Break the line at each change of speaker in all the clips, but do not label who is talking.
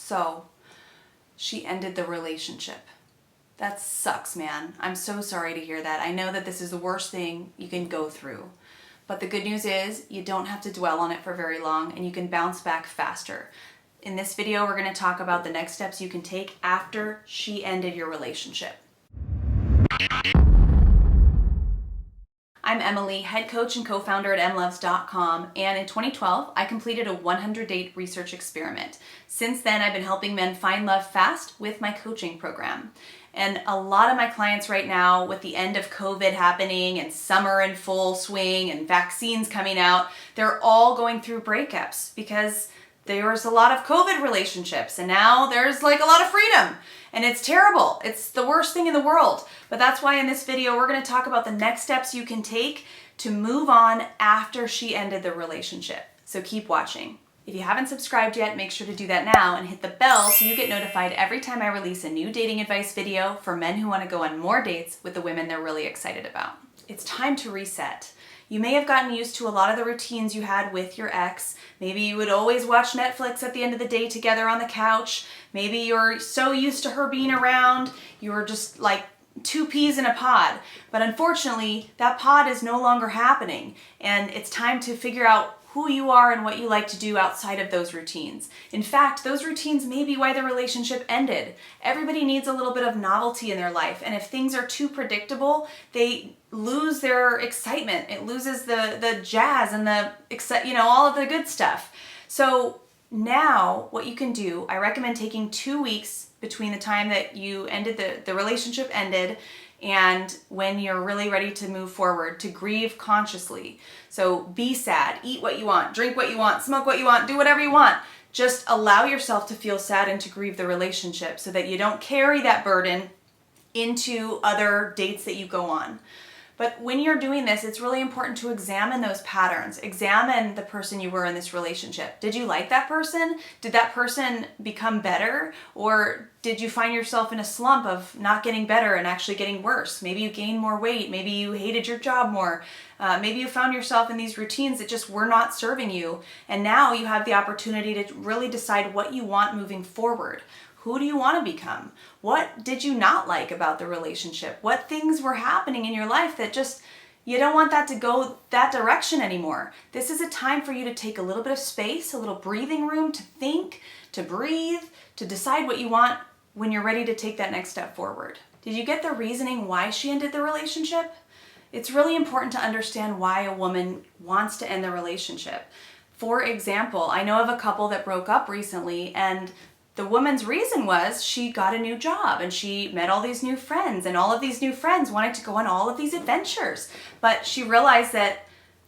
So she ended the relationship. That sucks, man. I'm so sorry to hear that. I know that this is the worst thing you can go through. But the good news is you don't have to dwell on it for very long and you can bounce back faster. In this video, we're going to talk about the next steps you can take after she ended your relationship. I'm Emyli, head coach and co-founder at emlovz.com, and in 2012, I completed a 100-date research experiment. Since then, I've been helping men find love fast with my coaching program. And a lot of my clients right now, with the end of COVID happening and summer in full swing and vaccines coming out, they're all going through breakups because there was a lot of COVID relationships and now there's like a lot of freedom. And it's terrible. It's the worst thing in the world. But that's why in this video, we're going to talk about the next steps you can take to move on after she ended the relationship. So keep watching. If you haven't subscribed yet, make sure to do that now and hit the bell so you get notified every time I release a new dating advice video for men who want to go on more dates with the women they're really excited about. It's time to reset. You may have gotten used to a lot of the routines you had with your ex. Maybe you would always watch Netflix at the end of the day together on the couch. Maybe you're so used to her being around, you were just like two peas in a pod. But unfortunately, that pod is no longer happening, and it's time to figure out who you are and what you like to do outside of those routines. In fact, those routines may be why the relationship ended. Everybody needs a little bit of novelty in their life, and if things are too predictable, they lose their excitement. It loses the jazz and all of the good stuff. So now what you can do, I recommend taking 2 weeks between the time that you ended the relationship ended and when you're really ready to move forward, to grieve consciously. So be sad, eat what you want, drink what you want, smoke what you want, do whatever you want. Just allow yourself to feel sad and to grieve the relationship so that you don't carry that burden into other dates that you go on. But when you're doing this, it's really important to examine those patterns. Examine the person you were in this relationship. Did you like that person? Did that person become better? Or did you find yourself in a slump of not getting better and actually getting worse? Maybe you gained more weight. Maybe you hated your job more. Maybe you found yourself in these routines that just were not serving you. And now you have the opportunity to really decide what you want moving forward. Who do you want to become? What did you not like about the relationship? What things were happening in your life that just, you don't want that to go that direction anymore? This is a time for you to take a little bit of space, a little breathing room to think, to breathe, to decide what you want when you're ready to take that next step forward. Did you get the reasoning why she ended the relationship? It's really important to understand why a woman wants to end the relationship. For example, I know of a couple that broke up recently, and the woman's reason was she got a new job and she met all these new friends, and all of these new friends wanted to go on all of these adventures. But she realized that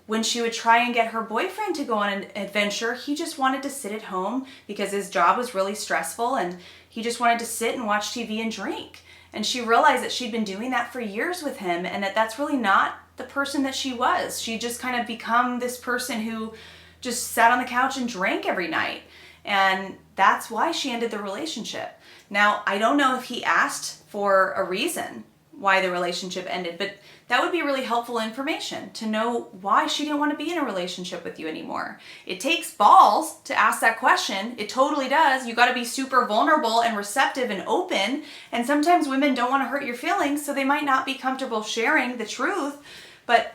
when she would try and get her boyfriend to go on an adventure, he just wanted to sit at home because his job was really stressful and he just wanted to sit and watch TV and drink. And she realized that she'd been doing that for years with him and that that's really not the person that she was. She just kind of become this person who just sat on the couch and drank every night. And that's why she ended the relationship. Now, I don't know if he asked for a reason why the relationship ended, but that would be really helpful information to know why she didn't want to be in a relationship with you anymore. It takes balls to ask that question. It totally does. You got to be super vulnerable and receptive and open. And sometimes women don't want to hurt your feelings, so they might not be comfortable sharing the truth. But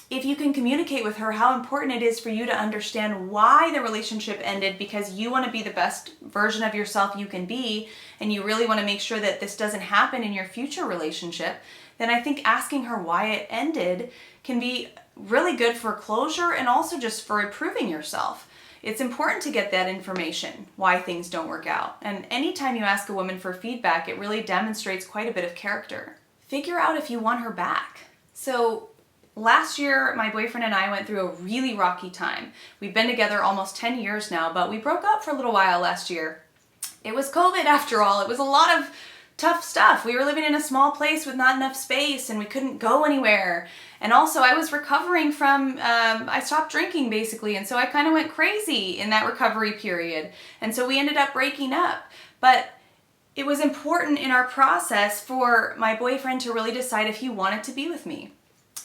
if you can communicate with her how important it is for you to understand why the relationship ended because you want to be the best version of yourself you can be, and you really want to make sure that this doesn't happen in your future relationship, then I think asking her why it ended can be really good for closure and also just for improving yourself. It's important to get that information, why things don't work out. And anytime you ask a woman for feedback, it really demonstrates quite a bit of character. Figure out if you want her back. So last year, my boyfriend and I went through a really rocky time. We've been together almost 10 years now, but we broke up for a little while last year. It was COVID after all. It was a lot of tough stuff. We were living in a small place with not enough space and we couldn't go anywhere. And also I was recovering from, I stopped drinking basically, and so I kind of went crazy in that recovery period. And so we ended up breaking up. But it was important in our process for my boyfriend to really decide if he wanted to be with me.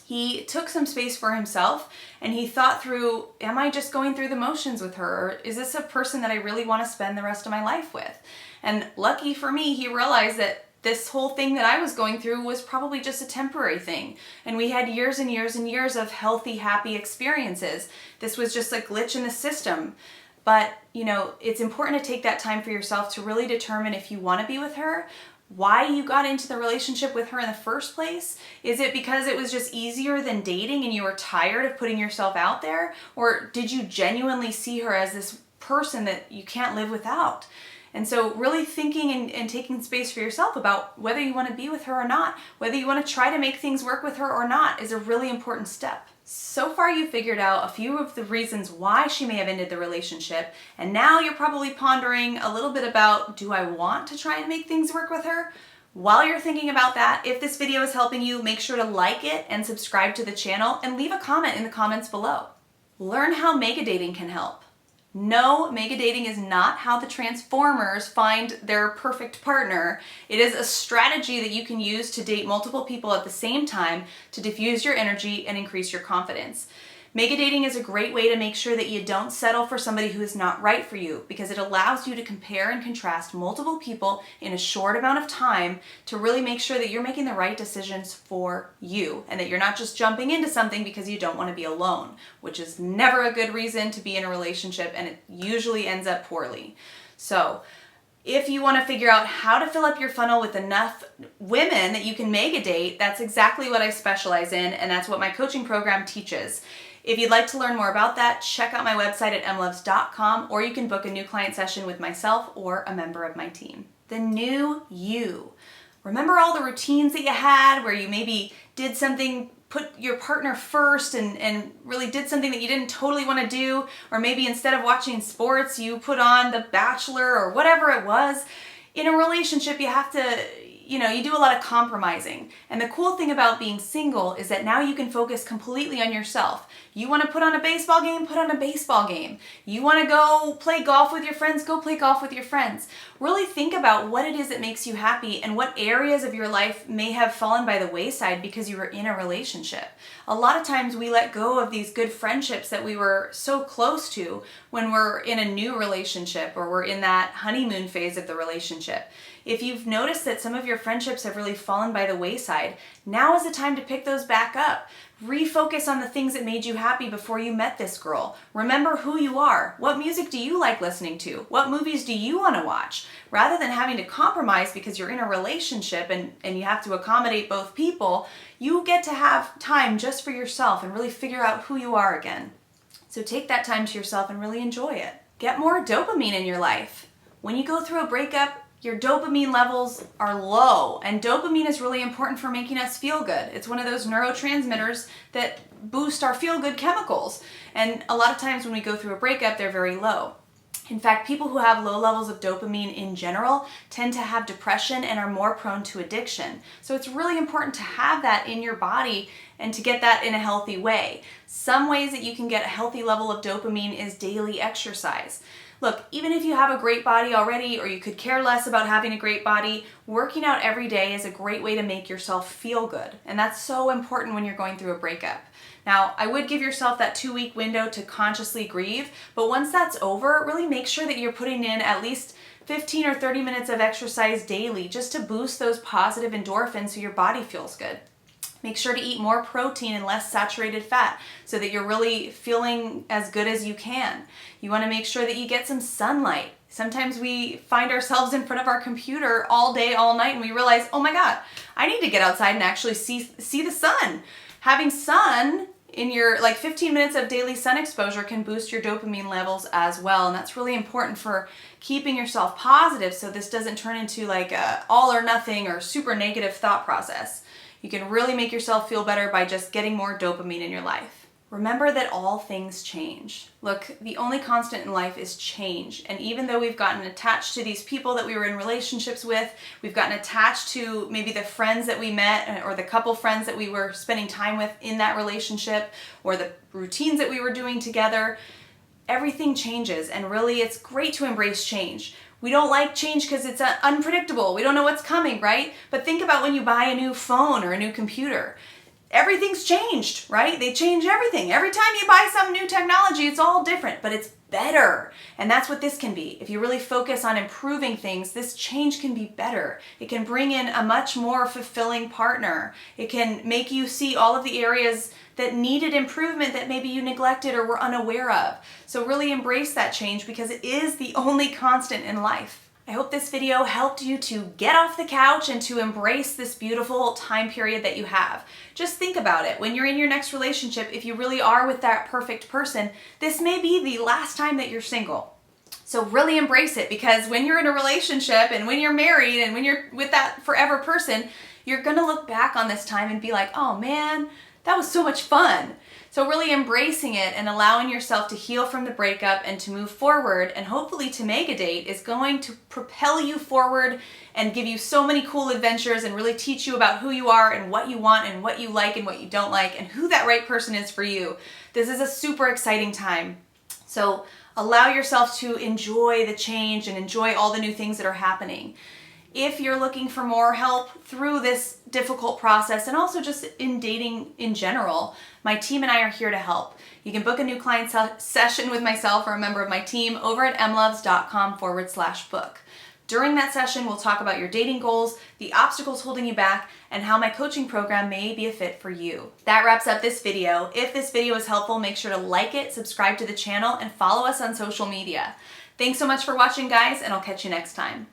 He took some space for himself and he thought through, am I just going through the motions with her? Or is this a person that I really want to spend the rest of my life with? And lucky for me, he realized that this whole thing that I was going through was probably just a temporary thing. And we had years and years and years of healthy, happy experiences. This was just a glitch in the system. But, it's important to take that time for yourself to really determine if you want to be with her, why you got into the relationship with her in the first place. Is it because it was just easier than dating and you were tired of putting yourself out there? Or did you genuinely see her as this person that you can't live without? And so really thinking and taking space for yourself about whether you want to be with her or not, whether you want to try to make things work with her or not, is a really important step. So far you've figured out a few of the reasons why she may have ended the relationship, and now you're probably pondering a little bit about, do I want to try and make things work with her? While you're thinking about that, if this video is helping you, make sure to like it and subscribe to the channel and leave a comment in the comments below. Learn how mega dating can help. No, mega dating is not how the Transformers find their perfect partner. It is a strategy that you can use to date multiple people at the same time to diffuse your energy and increase your confidence. Mega dating is a great way to make sure that you don't settle for somebody who is not right for you, because it allows you to compare and contrast multiple people in a short amount of time to really make sure that you're making the right decisions for you and that you're not just jumping into something because you don't want to be alone, which is never a good reason to be in a relationship, and it usually ends up poorly. So if you want to figure out how to fill up your funnel with enough women that you can mega date, that's exactly what I specialize in, and that's what my coaching program teaches. If you'd like to learn more about that, check out my website at emlovz.com, or you can book a new client session with myself or a member of my team. The new you. Remember all the routines that you had where you maybe did something, put your partner first and really did something that you didn't totally want to do, or maybe instead of watching sports, you put on The Bachelor or whatever it was. In a relationship, you have to, you do a lot of compromising. And the cool thing about being single is that now you can focus completely on yourself. You want to put on a baseball game, put on a baseball game. You want to go play golf with your friends, go play golf with your friends. Really think about what it is that makes you happy and what areas of your life may have fallen by the wayside because you were in a relationship. A lot of times we let go of these good friendships that we were so close to when we're in a new relationship or we're in that honeymoon phase of the relationship. If you've noticed that some of your friendships have really fallen by the wayside, now is the time to pick those back up. Refocus on the things that made you happy before you met this girl. Remember who you are. What music do you like listening to? What movies do you want to watch? Rather than having to compromise because you're in a relationship and you have to accommodate both people, you get to have time just for yourself and really figure out who you are again. So take that time to yourself and really enjoy it. Get more dopamine in your life. When you go through a breakup, your dopamine levels are low, and dopamine is really important for making us feel good. It's one of those neurotransmitters that boost our feel-good chemicals, and a lot of times when we go through a breakup, they're very low. In fact, people who have low levels of dopamine in general tend to have depression and are more prone to addiction. So it's really important to have that in your body and to get that in a healthy way. Some ways that you can get a healthy level of dopamine is daily exercise. Look, even if you have a great body already, or you could care less about having a great body, working out every day is a great way to make yourself feel good. And that's so important when you're going through a breakup. Now, I would give yourself that 2-week window to consciously grieve, but once that's over, really make sure that you're putting in at least 15 or 30 minutes of exercise daily just to boost those positive endorphins so your body feels good. Make sure to eat more protein and less saturated fat so that you're really feeling as good as you can. You want to make sure that you get some sunlight. Sometimes we find ourselves in front of our computer all day, all night, and we realize, oh my God, I need to get outside and actually see the sun. Having sun in your 15 minutes of daily sun exposure can boost your dopamine levels as well. And that's really important for keeping yourself positive so this doesn't turn into like a all or nothing or super negative thought process. You can really make yourself feel better by just getting more dopamine in your life. Remember that all things change. Look, the only constant in life is change. And even though we've gotten attached to these people that we were in relationships with, we've gotten attached to maybe the friends that we met or the couple friends that we were spending time with in that relationship or the routines that we were doing together, everything changes. And really, it's great to embrace change. We don't like change because it's unpredictable. We don't know what's coming, right? But think about when you buy a new phone or a new computer. everything's changed, right? They change everything. Every time you buy some new technology, it's all different, but it's better. And that's what this can be. If you really focus on improving things, this change can be better. It can bring in a much more fulfilling partner. It can make you see all of the areas that needed improvement that maybe you neglected or were unaware of. So really embrace that change because it is the only constant in life. I hope this video helped you to get off the couch and to embrace this beautiful time period that you have. Just think about it. When you're in your next relationship, if you really are with that perfect person, this may be the last time that you're single. So really embrace it, because when you're in a relationship and when you're married and when you're with that forever person, you're gonna look back on this time and be like, oh man, that was so much fun. So really embracing it and allowing yourself to heal from the breakup and to move forward and hopefully to make a date is going to propel you forward and give you so many cool adventures and really teach you about who you are and what you want and what you like and what you don't like and who that right person is for you. This is a super exciting time. So allow yourself to enjoy the change and enjoy all the new things that are happening. If you're looking for more help through this difficult process and also just in dating in general, my team and I are here to help. You can book a new client session with myself or a member of my team over at emlovz.com/book. During that session, we'll talk about your dating goals, the obstacles holding you back, and how my coaching program may be a fit for you. That wraps up this video. If this video is helpful, make sure to like it, subscribe to the channel, and follow us on social media. Thanks so much for watching, guys, and I'll catch you next time.